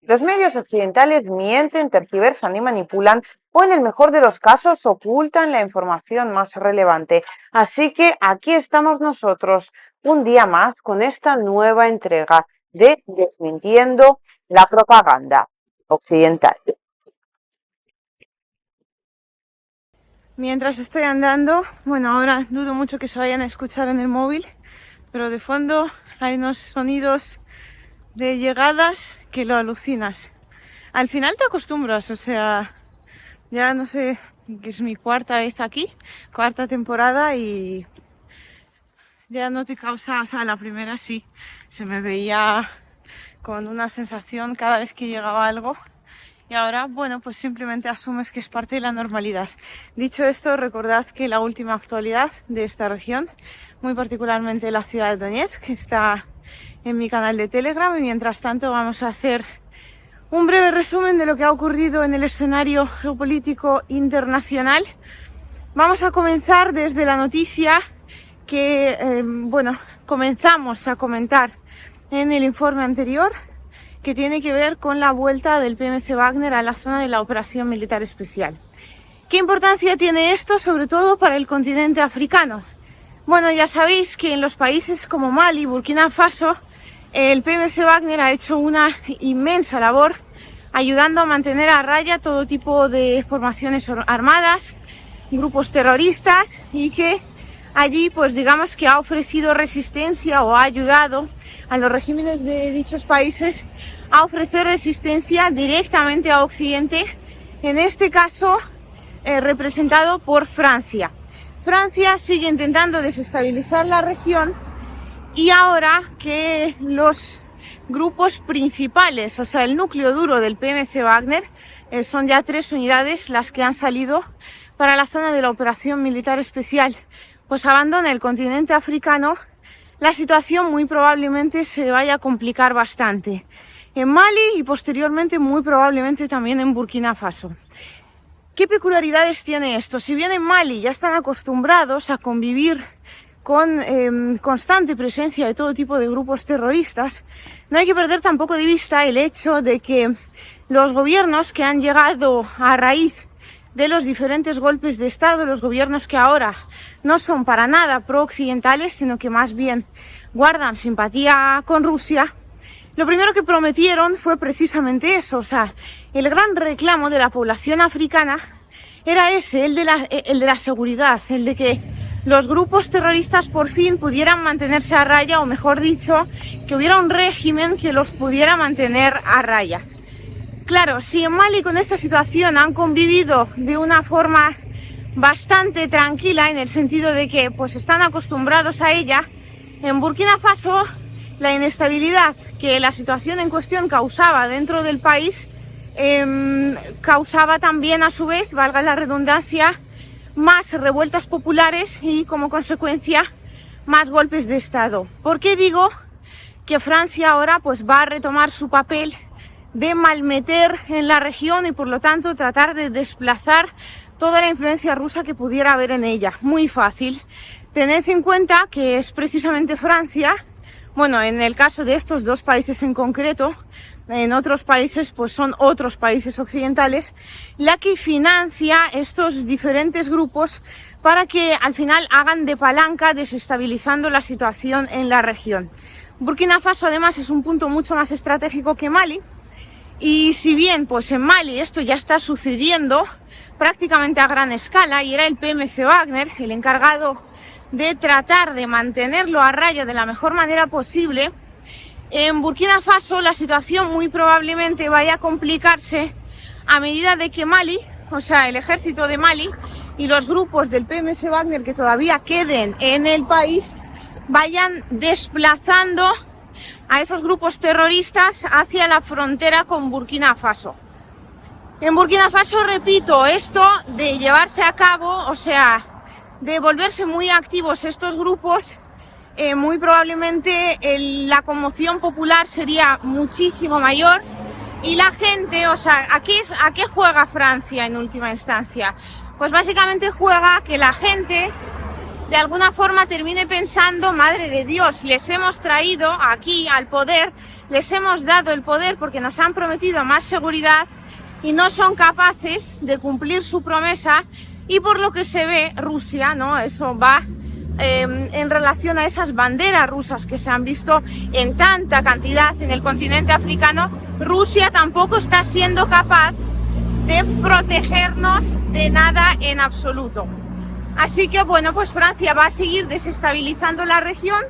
Los medios occidentales mienten, tergiversan y manipulan, o en el mejor de los casos ocultan la información más relevante. Así que aquí estamos nosotros, un día más, con esta nueva entrega de Desmintiendo la propaganda occidental. Mientras estoy andando, bueno, ahora dudo mucho que se vayan a escuchar en el móvil, pero de fondo hay unos sonidos de llegadas que lo alucinas. Al final te acostumbras, o sea, ya no sé, que es mi cuarta vez aquí, cuarta temporada, y ya no te causa, o sea, la primera sí, se me veía con una sensación cada vez que llegaba algo. Y ahora, bueno, pues simplemente asumes que es parte de la normalidad. Dicho esto, recordad que la última actualidad de esta región, muy particularmente la ciudad de Donetsk, está en mi canal de Telegram, y mientras tanto vamos a hacer un breve resumen de lo que ha ocurrido en el escenario geopolítico internacional. Vamos a comenzar desde la noticia que, comenzamos a comentar en el informe anterior, que tiene que ver con la vuelta del PMC Wagner a la zona de la operación militar especial. ¿Qué importancia tiene esto, sobre todo para el continente africano? Bueno, ya sabéis que en los países como Mali, Burkina Faso, el PMC Wagner ha hecho una inmensa labor ayudando a mantener a raya todo tipo de formaciones armadas, grupos terroristas, y que allí, pues digamos que ha ofrecido resistencia o ha ayudado a los regímenes de dichos países a ofrecer resistencia directamente a Occidente, en este caso representado por Francia. Francia sigue intentando desestabilizar la región, y ahora que los grupos principales, o sea, el núcleo duro del PMC Wagner, son ya 3 unidades las que han salido para la zona de la operación militar especial, pues abandona el continente africano, la situación muy probablemente se vaya a complicar bastante en Mali y posteriormente muy probablemente también en Burkina Faso. ¿Qué peculiaridades tiene esto? Si bien en Mali ya están acostumbrados a convivir con constante presencia de todo tipo de grupos terroristas, no hay que perder tampoco de vista el hecho de que los gobiernos que han llegado a raíz de los diferentes golpes de Estado, los gobiernos que ahora no son para nada pro-occidentales, sino que más bien guardan simpatía con Rusia, lo primero que prometieron fue precisamente eso. O sea, el gran reclamo de la población africana era ese, el de la seguridad, el de que los grupos terroristas por fin pudieran mantenerse a raya, o mejor dicho, que hubiera un régimen que los pudiera mantener a raya. Claro, si en Mali con esta situación han convivido de una forma bastante tranquila, en el sentido de que pues están acostumbrados a ella, en Burkina Faso la inestabilidad que la situación en cuestión causaba dentro del país causaba también, a su vez, valga la redundancia, más revueltas populares y como consecuencia más golpes de Estado. ¿Por qué digo que Francia ahora pues va a retomar su papel de malmeter en la región y por lo tanto tratar de desplazar toda la influencia rusa que pudiera haber en ella? Muy fácil. Tened en cuenta que es precisamente Francia, bueno, en el caso de estos 2 países en concreto, en otros países pues son otros países occidentales, la que financia estos diferentes grupos para que al final hagan de palanca desestabilizando la situación en la región. Burkina Faso además es un punto mucho más estratégico que Mali, y si bien pues en Mali esto ya está sucediendo prácticamente a gran escala y era el PMC Wagner el encargado de tratar de mantenerlo a raya de la mejor manera posible, en Burkina Faso la situación muy probablemente vaya a complicarse a medida de que Mali, o sea, el ejército de Mali y los grupos del PMC Wagner que todavía queden en el país vayan desplazando a esos grupos terroristas hacia la frontera con Burkina Faso. En Burkina Faso, repito, esto de llevarse a cabo, o sea, de volverse muy activos estos grupos, muy probablemente la conmoción popular sería muchísimo mayor y la gente, o sea, ¿a qué juega Francia en última instancia? Pues básicamente juega que la gente de alguna forma termine pensando, madre de Dios, les hemos traído aquí al poder, les hemos dado el poder porque nos han prometido más seguridad y no son capaces de cumplir su promesa, y por lo que se ve Rusia, ¿no? Eso va en relación a esas banderas rusas que se han visto en tanta cantidad en el continente africano. Rusia tampoco está siendo capaz de protegernos de nada en absoluto. Así que bueno, pues Francia va a seguir desestabilizando la región,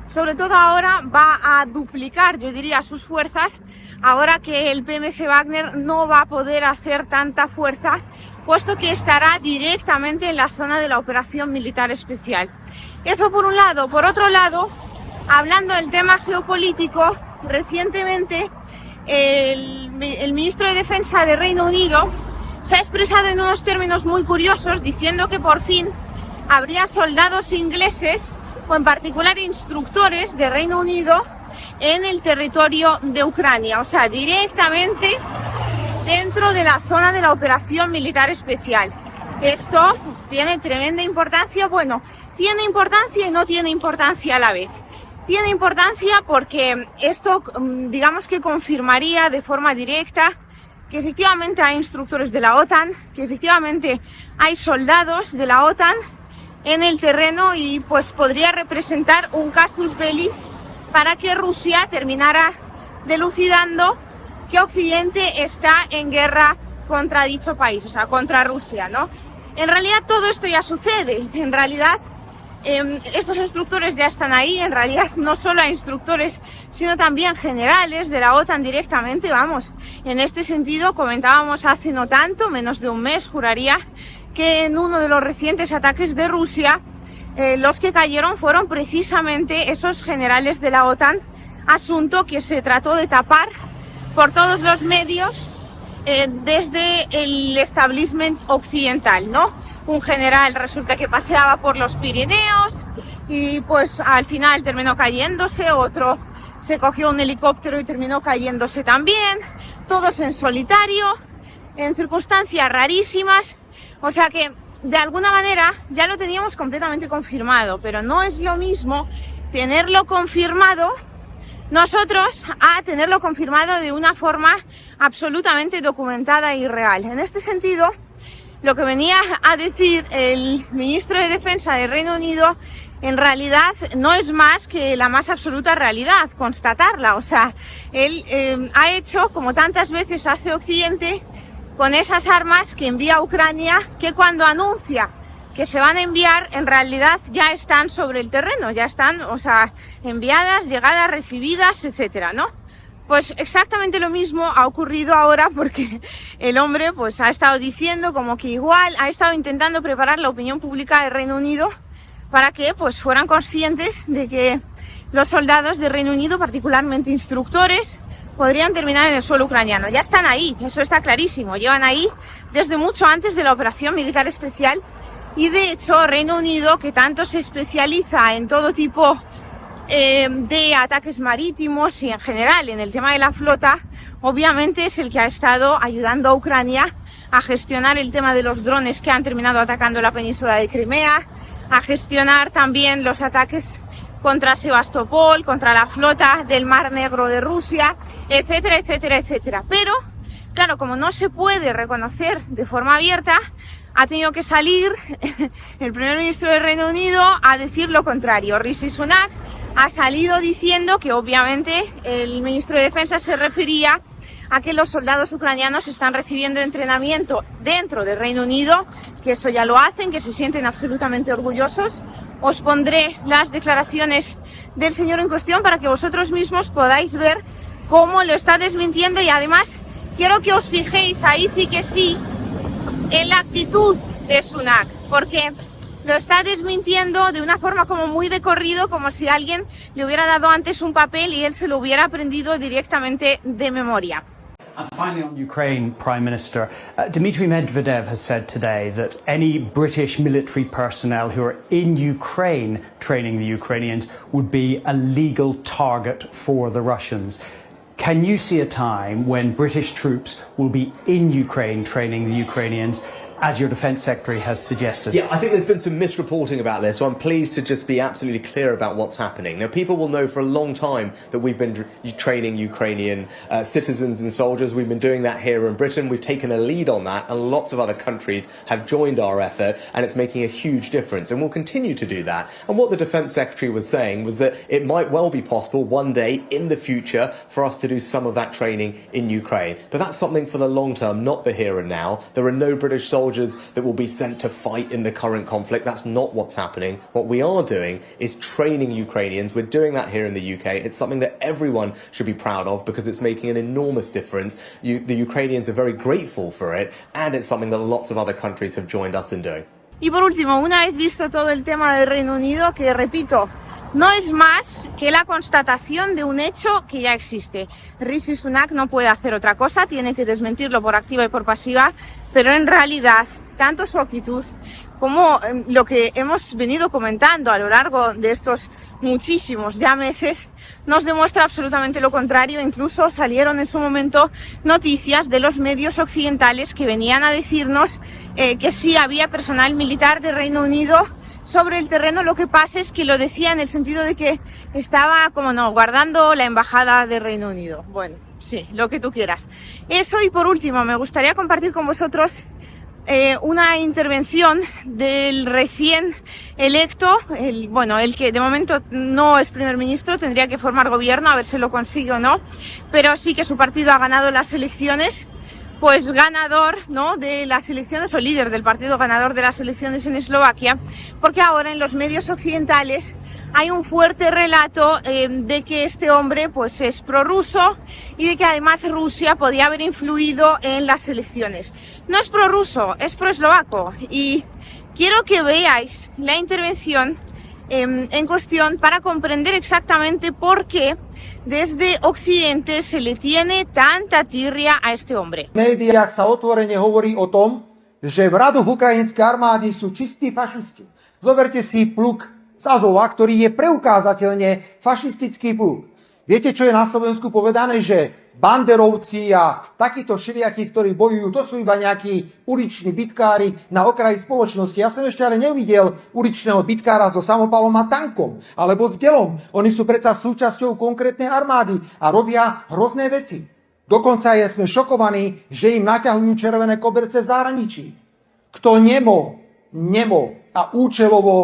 sobre todo ahora va a duplicar, yo diría, sus fuerzas, ahora que el PMC Wagner no va a poder hacer tanta fuerza, puesto que estará directamente en la zona de la operación militar especial. Eso por un lado. Por otro lado, hablando del tema geopolítico, recientemente el ministro de Defensa de Reino Unido se ha expresado en unos términos muy curiosos, diciendo que por fin habría soldados ingleses, o en particular instructores de Reino Unido, en el territorio de Ucrania, o sea, directamente dentro de la zona de la operación militar especial. Esto tiene tremenda importancia. Bueno, tiene importancia y no tiene importancia a la vez. Tiene importancia porque esto, digamos que confirmaría de forma directa que efectivamente hay instructores de la OTAN, que efectivamente hay soldados de la OTAN en el terreno, y pues podría representar un casus belli para que Rusia terminara delucidando que Occidente está en guerra contra dicho país, o sea, contra Rusia, ¿no? En realidad todo esto ya sucede. En realidad estos instructores ya están ahí. En realidad no solo hay instructores, sino también generales de la OTAN directamente. Vamos, en este sentido comentábamos hace no tanto, menos de un mes, juraría, que en uno de los recientes ataques de Rusia, los que cayeron fueron precisamente esos generales de la OTAN, asunto que se trató de tapar por todos los medios desde el establishment occidental, ¿no? Un general resulta que paseaba por los Pirineos y pues al final terminó cayéndose, otro se cogió un helicóptero y terminó cayéndose también, todos en solitario, en circunstancias rarísimas. O sea que de alguna manera ya lo teníamos completamente confirmado, pero no es lo mismo tenerlo confirmado nosotros a tenerlo confirmado de una forma absolutamente documentada y real. En este sentido, lo que venía a decir el ministro de Defensa del Reino Unido en realidad no es más que la más absoluta realidad, constatarla. O sea, él ha hecho, como tantas veces hace Occidente, con esas armas que envía a Ucrania, que cuando anuncia que se van a enviar, en realidad ya están sobre el terreno, ya están, o sea, enviadas, llegadas, recibidas, etcétera, ¿no? Pues exactamente lo mismo ha ocurrido ahora, porque el hombre pues ha estado diciendo como que igual ha estado intentando preparar la opinión pública del Reino Unido para que pues fueran conscientes de que los soldados del Reino Unido, particularmente instructores, podrían terminar en el suelo ucraniano. Ya están ahí, eso está clarísimo, llevan ahí desde mucho antes de la operación militar especial. Y de hecho Reino Unido, que tanto se especializa en todo tipo de ataques marítimos y en general en el tema de la flota, obviamente es el que ha estado ayudando a Ucrania a gestionar el tema de los drones que han terminado atacando la península de Crimea, a gestionar también los ataques contra Sebastopol, contra la flota del Mar Negro de Rusia, etcétera, etcétera, etcétera. Pero, claro, como no se puede reconocer de forma abierta, ha tenido que salir el primer ministro del Reino Unido a decir lo contrario. Rishi Sunak ha salido diciendo que obviamente el ministro de Defensa se refería a que los soldados ucranianos están recibiendo entrenamiento dentro del Reino Unido, que eso ya lo hacen, que se sienten absolutamente orgullosos. Os pondré las declaraciones del señor en cuestión para que vosotros mismos podáis ver cómo lo está desmintiendo, y además quiero que os fijéis ahí sí que sí en la actitud de Sunak, porque lo está desmintiendo de una forma como muy de corrido, como si alguien le hubiera dado antes un papel y él se lo hubiera aprendido directamente de memoria. And finally on Ukraine, Prime Minister, Dmitry Medvedev has said today that any British military personnel who are in Ukraine training the Ukrainians would be a legal target for the Russians. Can you see a time when British troops will be in Ukraine training the Ukrainians, as your Defence Secretary has suggested? Yeah, I think there's been some misreporting about this, so I'm pleased to just be absolutely clear about what's happening. Now, people will know for a long time that we've been training Ukrainian citizens and soldiers. We've been doing that here in Britain. We've taken a lead on that, and lots of other countries have joined our effort, and it's making a huge difference, and we'll continue to do that. And what the Defence Secretary was saying was that it might well be possible one day in the future for us to do some of that training in Ukraine. But that's something for the long term, not the here and now. There are no British soldiers that will be sent to fight in the current conflict. That's not what's happening. What we are doing is training Ukrainians. We're doing that here in the UK. It's something that everyone should be proud of because it's making an enormous difference. The Ukrainians are very grateful for it, and it's something that lots of other countries have joined us in doing. Y por último, una vez visto todo el tema del Reino Unido, que repito, no es más que la constatación de un hecho que ya existe. Rishi Sunak no puede hacer otra cosa, tiene que desmentirlo por activa y por pasiva, pero en realidad, tanto su actitud como lo que hemos venido comentando a lo largo de estos muchísimos ya meses, nos demuestra absolutamente lo contrario. Incluso salieron en su momento noticias de los medios occidentales que venían a decirnos que sí había personal militar de Reino Unido sobre el terreno. Lo que pasa es que lo decía en el sentido de que estaba, como no, guardando la embajada de Reino Unido. Bueno, sí, lo que tú quieras. Eso, y por último, me gustaría compartir con vosotros una intervención del recién electo, el que de momento no es primer ministro, tendría que formar gobierno, a ver si lo consigue o no, pero sí que su partido ha ganado las elecciones. Pues ganador, ¿no?, de las elecciones, o líder del partido ganador de las elecciones en Eslovaquia, porque ahora en los medios occidentales hay un fuerte relato de que este hombre pues es prorruso y de que además Rusia podía haber influido en las elecciones. No es prorruso, es proeslovaco, y quiero que veáis la intervención en cuestión para comprender exactamente por qué desde Occidente se le tiene tanta tirria a este hombre. V médiách sa otvorene hovorí o tom, že v radoch ukrajinskej armády sú čistí fašisti. Zoberte si pluk z Azova, ktorý je preukázateľne fašistický pluk. Viete, čo je na Slovensku povedané, že banderovci a takíto všelijakí, ktorí bojujú, to sú iba nejakí uliční bitkári na okraji spoločnosti. Ja som ešte ale nevidel uličného bitkára so samopalom a tankom, alebo s delom. Oni sú predsa súčasťou konkrétnej armády a robia hrozné veci. Dokonca sme šokovaní, že im naťahujú červené koberce v zahraničí. Kto nemo a účelovo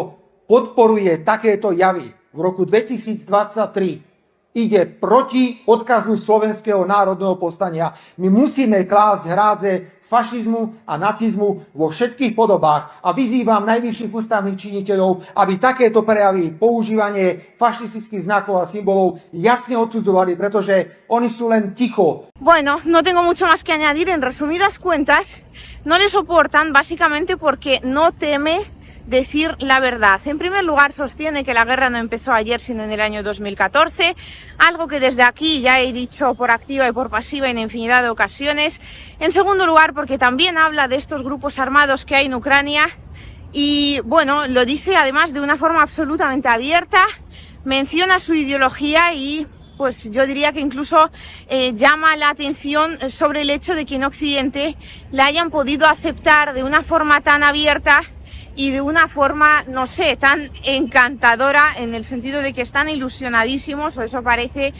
podporuje takéto javy v roku 2023, ide proti odkazu slovenského národného povstania. My musíme klásť hrádze fašizmu a nacizmu vo všetkých podobách a vyzývam najvyšších ústavných činiteľov, aby takéto prejavy, používanie fašistických znakov a symbolov jasne odsudzovali, pretože oni sú len ticho. Bueno, no tengo mucho más que añadir. En resumidas cuentas, no le soportan básicamente porque no teme decir la verdad. En primer lugar, sostiene que la guerra no empezó ayer sino en el año 2014, algo que desde aquí ya he dicho por activa y por pasiva en infinidad de ocasiones. En segundo lugar, porque también habla de estos grupos armados que hay en Ucrania y, bueno, lo dice además de una forma absolutamente abierta, menciona su ideología y pues yo diría que incluso llama la atención sobre el hecho de que en Occidente la hayan podido aceptar de una forma tan abierta y de una forma, no sé, tan encantadora, en el sentido de que están ilusionadísimos, o eso parece,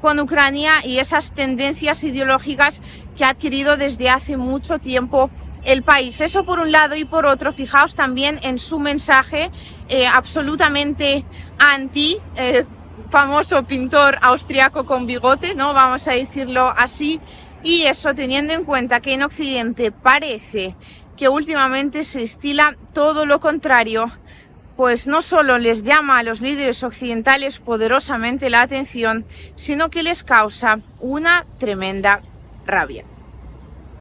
con Ucrania y esas tendencias ideológicas que ha adquirido desde hace mucho tiempo el país. Eso por un lado, y por otro, fijaos también en su mensaje absolutamente anti, famoso pintor austriaco con bigote, ¿no?, vamos a decirlo así, y eso teniendo en cuenta que en Occidente parece que últimamente se estila todo lo contrario, pues no solo les llama a los líderes occidentales poderosamente la atención, sino que les causa una tremenda rabia.